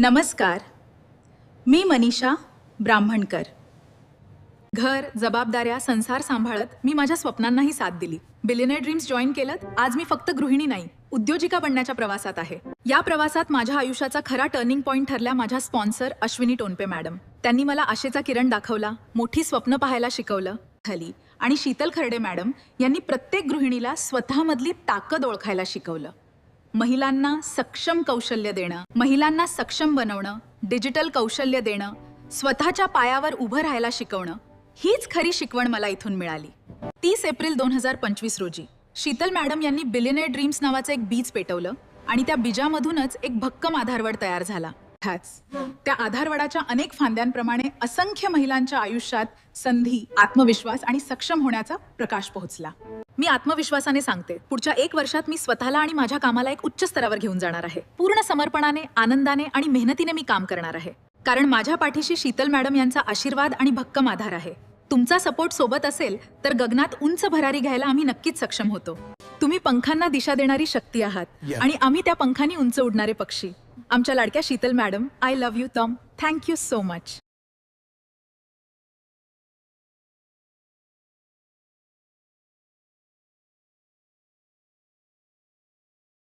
नमस्कार, मी मनीषा ब्राह्मणकर. घर, जबाबदाऱ्या, संसार सांभाळत मी माझ्या स्वप्नांनाही साथ दिली. बिलियनेअर ड्रीम्स जॉईन केलं. आज मी फक्त गृहिणी नाही, उद्योजिका बनण्याच्या प्रवासात आहे. या प्रवासात माझ्या आयुष्याचा खरा टर्निंग पॉइंट ठरल्या माझ्या स्पॉन्सर अश्विनी टोनपे मॅडम. त्यांनी मला आशेचा किरण दाखवला, मोठी स्वप्न पाहायला शिकवलं. खाली आणि शीतल खर्डे मॅडम यांनी प्रत्येक गृहिणीला स्वतःमधली ताकद ओळखायला शिकवलं. महिलांना सक्षम कौशल्य देणं, महिलांना सक्षम बनवणं, डिजिटल कौशल्य देणं, स्वतःच्या पायावर उभं राहायला शिकवणं, हीच खरी शिकवण मला इथून मिळाली. 30 एप्रिल 2025 रोजी शीतल मॅडम यांनी बिलियनेअर ड्रीम्स नावाचं एक बीज पेटवलं आणि त्या बीजामधूनच एक भक्कम आधारवड तयार झाला. त्या आधारवडाच्या अनेक फांद्यांप्रमाणे असंख्य महिलांच्या आयुष्यात संधी, आत्मविश्वास आणि सक्षम होण्याचा प्रकाश पोहोचला. मी आत्मविश्वासाने सांगते, पुढच्या 1 वर्षात मी स्वतःला आणि माझ्या कामाला एक उच्च स्तरावर घेऊन जाणार आहे. पूर्ण समर्पणाने, आनंदाने आणि मेहनतीने मी काम करणार आहे, कारण माझ्या पाठीशी शीतल मॅडम यांचा आशीर्वाद आणि भक्कम आधार आहे. तुमचा सपोर्ट सोबत असेल तर गगनात उंच भरारी घ्यायला आम्ही नक्कीच सक्षम होतो. तुम्ही पंखांना दिशा देणारी शक्ती आहात आणि आम्ही त्या पंखांनी उंच उडणारे पक्षी. आमच्या लाडक्या Sheetal madam, I love you. Thank you so much.